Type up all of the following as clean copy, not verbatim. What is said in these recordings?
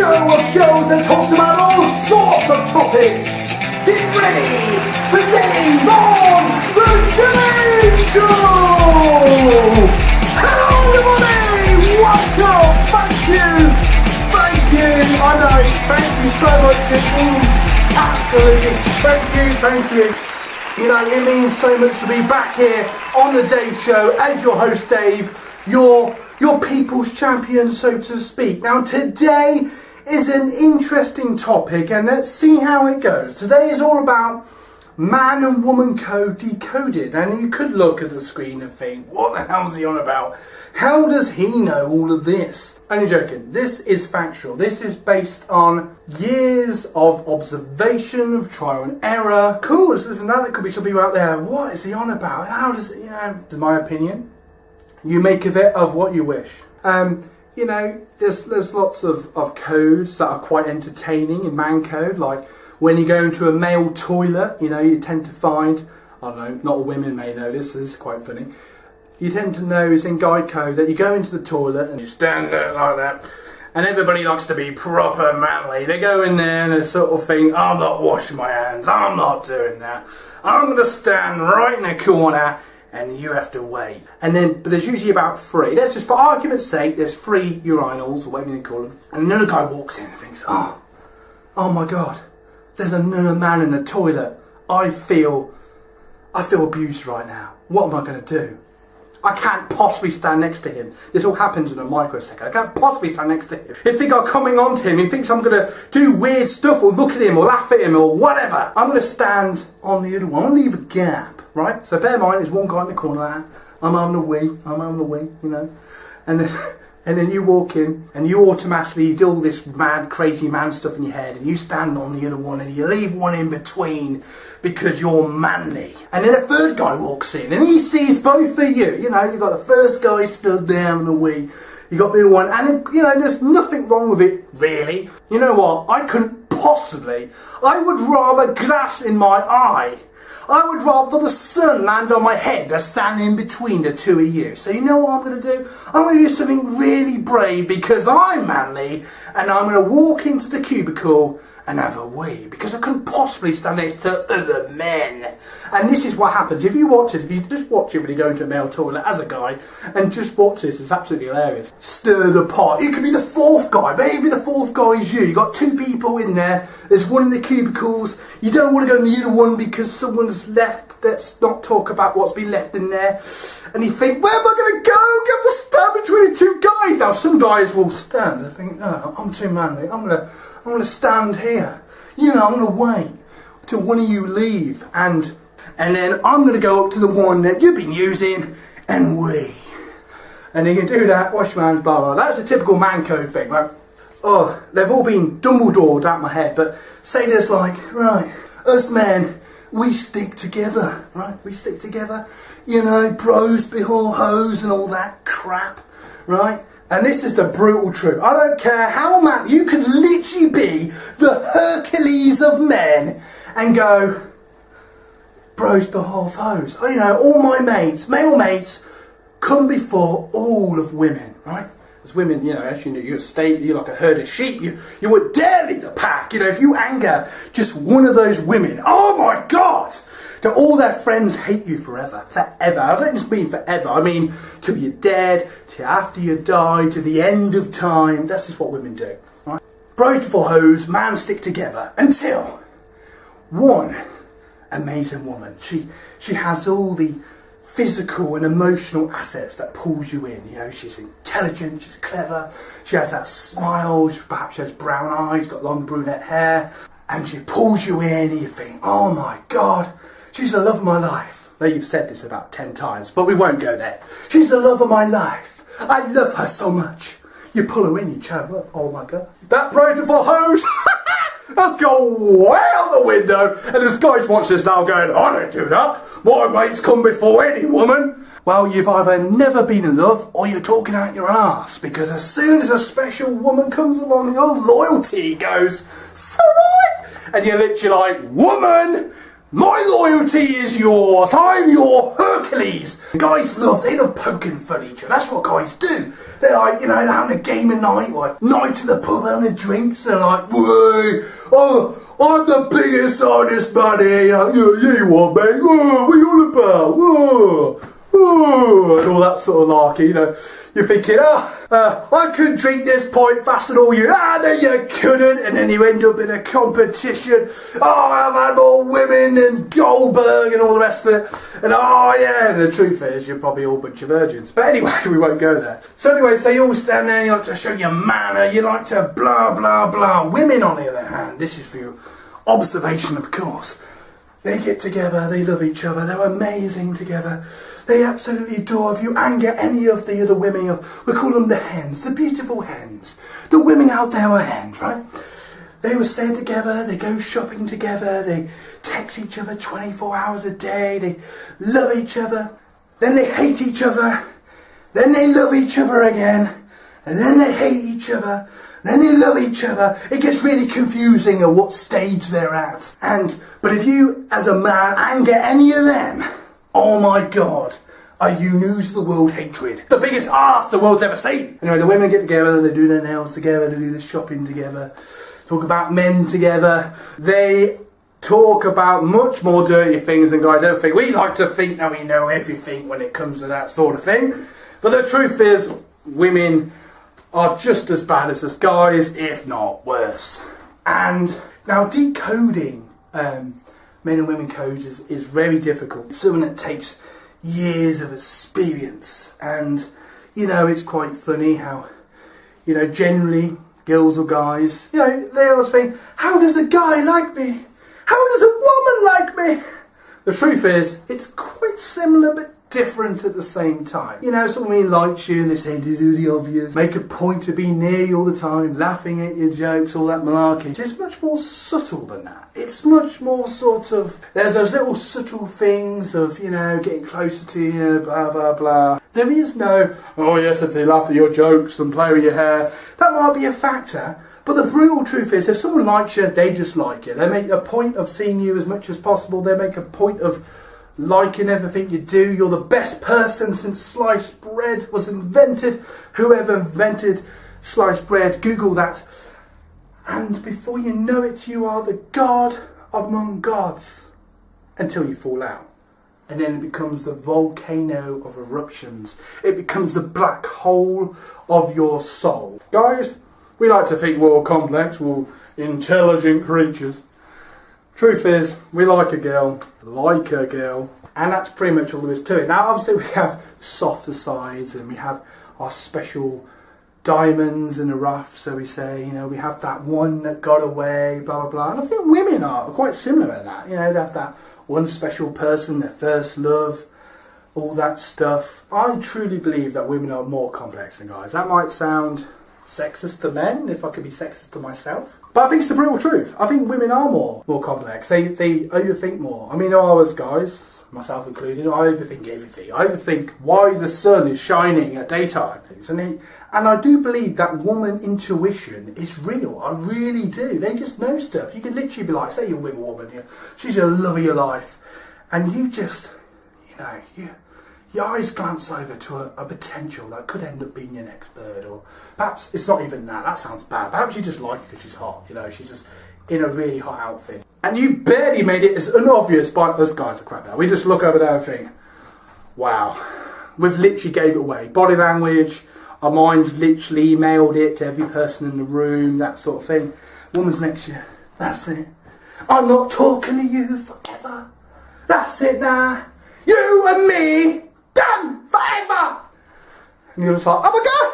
show of shows that talks about all sorts of topics. Get ready for Dave on the Dave Show! Hello everybody! Welcome! Thank you! I know, thank you so much. It means absolutely, thank you. You know, it means so much to be back here on the Dave Show as your host, Dave, your people's champion, so to speak. Now, today is an interesting topic, and let's see how it goes. Today is all about man and woman code decoded, and you could look at the screen and think, what the hell is he on about? How does he know all of this? Only joking. This is factual. This is based on years of observation, of trial and error. Cool, listen, now there could be some people out there, what is he on about? How does it, in my opinion, you make of it of what you wish. You know, there's lots of codes that are quite entertaining in man code, like when you go into a male toilet, you know, you tend to find, I don't know, not all women may know this is quite funny, you tend to know is in guy code that you go into the toilet and you stand there like that, and everybody likes to be proper manly. They go in there and they sort of think, I'm not washing my hands, I'm not doing that, I'm going to stand right in the corner and you have to wait. And then, but there's usually about three, let's just for argument's sake, there's 3 urinals or whatever you call them, and another guy walks in and thinks, oh my god, there's another man in the toilet. I feel abused right now. What am I going to do? I can't possibly stand next to him. This all happens in a microsecond. I can't possibly stand next to him. He'd think I'm coming on to him. He thinks I'm going to do weird stuff or look at him or laugh at him or whatever. I'm going to stand on the other one. I'm going to leave a gap, right? So bear in mind, there's one guy in the corner there. I'm on the wee, you know. And then you walk in and you automatically do all this mad, crazy man stuff in your head, and you stand on the other one and you leave one in between because you're manly. And then a third guy walks in and he sees both of you. You know, you've got the first guy stood there on the wee, you got the other one, and you know, there's nothing wrong with it, really. You know what? I would rather glass in my eye. I would rather the sun land on my head than stand in between the two of you. So you know what I'm going to do? I'm going to do something really brave because I'm manly, and I'm going to walk into the cubicle and have a wee because I couldn't possibly stand next to other men. And this is what happens. If you watch it, if you just watch it when you go into a male toilet as a guy and just watch this, it's absolutely hilarious. Stir the pot. It could be the 4th guy. Maybe the 4th guy is you. You've got 2 people in there. There's one in the cubicles. You don't want to go in the other one because someone's left. Let's not talk about what's been left in there. And you think, where am I going to go? I'm going to stand between the 2 guys. Now, some guys will stand and think, no, I'm too manly. I'm going to stand here. You know, I'm going to wait till one of you leave. And then I'm going to go up to the one that you've been using and wee. And you can do that, wash your hands, blah, blah. That's a typical man code thing, right? Oh, they've all been Dumbledored out my head, but say there's like, right, us men, we stick together, right? We stick together. You know, bros before hoes and all that crap, right? And this is the brutal truth. I don't care how man, you could literally be the Hercules of men and go, bros before hoes. You know, all my mates, male mates, come before all of women, right? As women, you know, as you know, you're like a herd of sheep. You would dare leave the pack. You know, if you anger just one of those women, oh my God, that all their friends hate you forever. I don't just mean forever. I mean till you're dead, till after you die, to the end of time. That's just what women do, right? Bros before hoes, man stick together until one amazing woman. She has all the physical and emotional assets that pulls you in. You know, she's intelligent, she's clever, she has that smile, perhaps she has brown eyes, got long brunette hair, and she pulls you in and you think, oh my God, she's the love of my life. Now you've said this about 10 times, but we won't go there. She's the love of my life. I love her so much. You pull her in, you chat her up, oh my God. That bros before hoes, that's gone way out the window, and this guy's watching this now going, I don't do that. My mates come before any woman. Well, you've either never been in love or you're talking out your arse, because as soon as a special woman comes along, your loyalty goes, so what? And you're literally like, woman, My loyalty is yours. I'm your Hercules. Guys they love poking fun at each other. That's what guys do. They're like, you know, they're having a game of night, or night to the pub having a drink. So they're like, "Whoa, oh, I'm the biggest honest man here." Yeah, you are, mate. Whoa, what are you on about? Whoa, whoa, and all that sort of larky, you know. You're thinking, I could drink this pint faster than all you. No, you couldn't. And then you end up in a competition. Oh, I've had more women than Goldberg and all the rest of it. And and the truth is, you're probably all a bunch of virgins. But anyway, we won't go there. So anyway, so you all stand there and you like to show your manner. You like to blah, blah, blah. Women, on the other hand, this is for your observation, of course. They get together, they love each other, they're amazing together. They absolutely adore. If you anger any of the other women, we call them the hens, the beautiful hens. The women out there are hens, right? They will stay together, they go shopping together, they text each other 24 hours a day, they love each other, then they hate each other, then they love each other again, and then they hate each other, then they love each other. It gets really confusing at what stage they're at. But if you, as a man, anger any of them, oh my God, you lose the world hatred. The biggest arse the world's ever seen. Anyway, the women get together, they do their nails together, they do the shopping together, talk about men together. They talk about much more dirty things than guys ever think. We like to think that we know everything when it comes to that sort of thing. But the truth is, women are just as bad as us guys, if not worse. And now decoding men and women codes is very difficult. It's something that takes years of experience. And, you know, it's quite funny how, you know, generally girls or guys, you know, they always think, how does a guy like me? How does a woman like me? The truth is, it's quite similar but different at the same time. You know, someone really likes you, they say to do the obvious, make a point to be near you all the time, laughing at your jokes, all that malarkey. It's much more subtle than that. It's much more sort of, there's those little subtle things of, you know, getting closer to you, blah, blah, blah. There is no, oh yes, if they laugh at your jokes and play with your hair. That might be a factor. But the brutal truth is, if someone likes you, they just like you. They make a point of seeing you as much as possible. They make a point of liking everything you do. You're the best person since sliced bread was invented. Whoever invented sliced bread, Google that. And before you know it, you are the god among gods. Until you fall out. And then it becomes the volcano of eruptions. It becomes the black hole of your soul. Guys, we like to think we're all complex, we're all intelligent creatures. Truth is, we like a girl, and that's pretty much all there is to it. Now, obviously, we have softer sides, and we have our special diamonds in the rough, so we say, you know, we have that one that got away, blah, blah, blah. And I think women are quite similar in that. You know, they have that one special person, their first love, all that stuff. I truly believe that women are more complex than guys. That might sound sexist to men, if I could be sexist to myself. But I think it's the brutal truth. I think women are more complex. They overthink more. I mean, I was guys, myself included, I overthink everything. I overthink why the sun is shining at daytime. And I do believe that woman intuition is real. I really do. They just know stuff. You can literally be like, say you're with a woman, she's the love of your life, and you just, you know, your eyes glance over to a potential that could end up being your next bird, or perhaps it's not even that. That sounds bad. Perhaps you just like her because she's hot. You know, she's just in a really hot outfit, and you barely made it as unobvious by us guys are crap now. We just look over there and think, wow, we've literally gave it away. Body language, our minds literally emailed it to every person in the room, that sort of thing. Woman's next to you. That's it. I'm not talking to you forever. That's it now. You and me. Done! Forever! And you're just like, oh my God!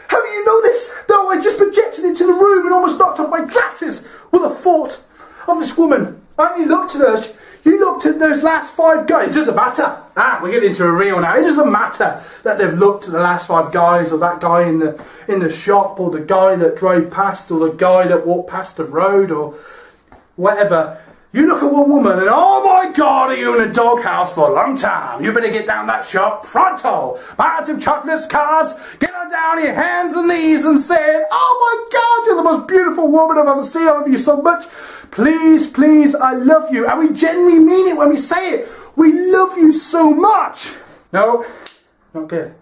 How do you know this? No, I just projected into the room and almost knocked off my glasses with the thought of this woman. I only looked at her. You looked at those last 5 guys. It doesn't matter. We're getting into a reel now. It doesn't matter that they've looked at the last 5 guys, or that guy in the shop, or the guy that drove past, or the guy that walked past the road, or whatever. You look at one woman and, oh my God, are you in a doghouse for a long time? You better get down that shop pronto. Buy some chocolates, cars, get on down your hands and knees and say, oh my God, you're the most most beautiful woman I've ever seen. I love you so much. Please, please, I love you. And we genuinely mean it when we say it. We love you so much. No, not good.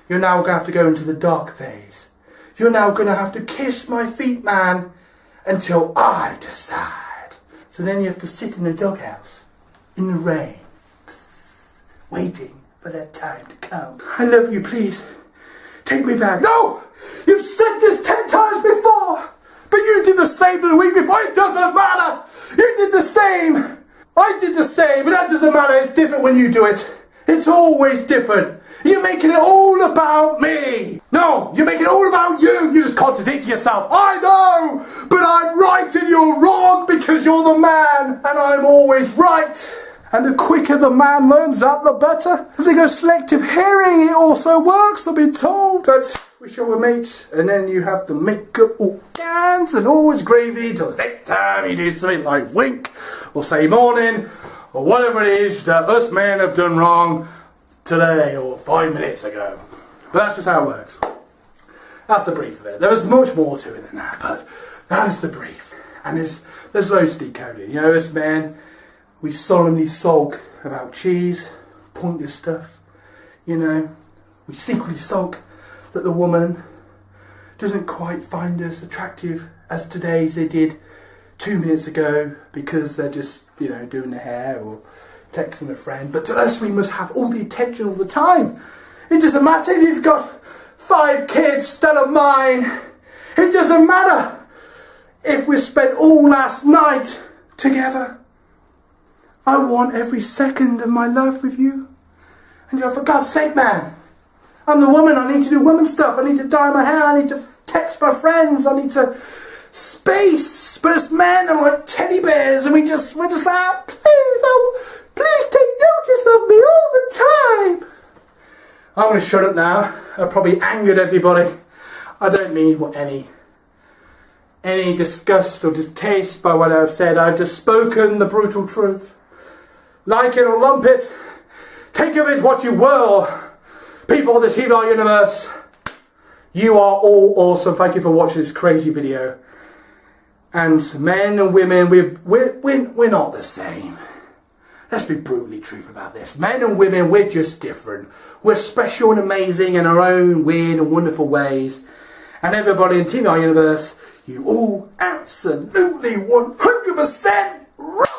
You're now going to have to go into the dark phase. You're now going to have to kiss my feet, man, until I decide. So then you have to sit in the doghouse, in the rain, waiting for that time to come. I love you, please. Take me back. No! You've said this 10 times before! But you did the same the week before. It doesn't matter! You did the same! I did the same, but that doesn't matter. It's different when you do it. It's always different. You're making it all about me. No, you're making it all about you. You just contradict yourself. I know, but I'm right and you're wrong because you're the man and I'm always right. And the quicker the man learns that, the better. If they go selective hearing, it also works, I've been told. But we shall be mates, and then you have to make up all cans and always gravy till next time you do something like wink or say morning or whatever it is that us men have done wrong today or 5 minutes ago. But that's just how it works. That's the brief of it. There was much more to it than that, but that is the brief. And there's loads to decoding. You know, us men, we solemnly sulk about cheese, pointless stuff. You know, we secretly sulk that the woman doesn't quite find us attractive as today as they did 2 minutes ago because they're just, you know, doing the hair or texting a friend. But to us, we must have all the attention all the time. It doesn't matter if you've got 5 kids instead of mine. It doesn't matter if we spent all last night together. I want every second of my life with you. And you know, for God's sake, man, I'm the woman. I need to do woman stuff. I need to dye my hair. I need to text my friends. I need to space. But as men are like teddy bears, and we're just like, please take notice of me all the time. I'm going to shut up now. I've probably angered everybody. I don't mean any disgust or distaste by what I've said. I've just spoken the brutal truth. Like it or lump it, take of it what you will. People of the TVR Universe, you are all awesome. Thank you for watching this crazy video. And men and women, we're not the same. Let's be brutally truthful about this. Men and women, we're just different. We're special and amazing in our own weird and wonderful ways. And everybody in TVR Universe, you all absolutely 100% right.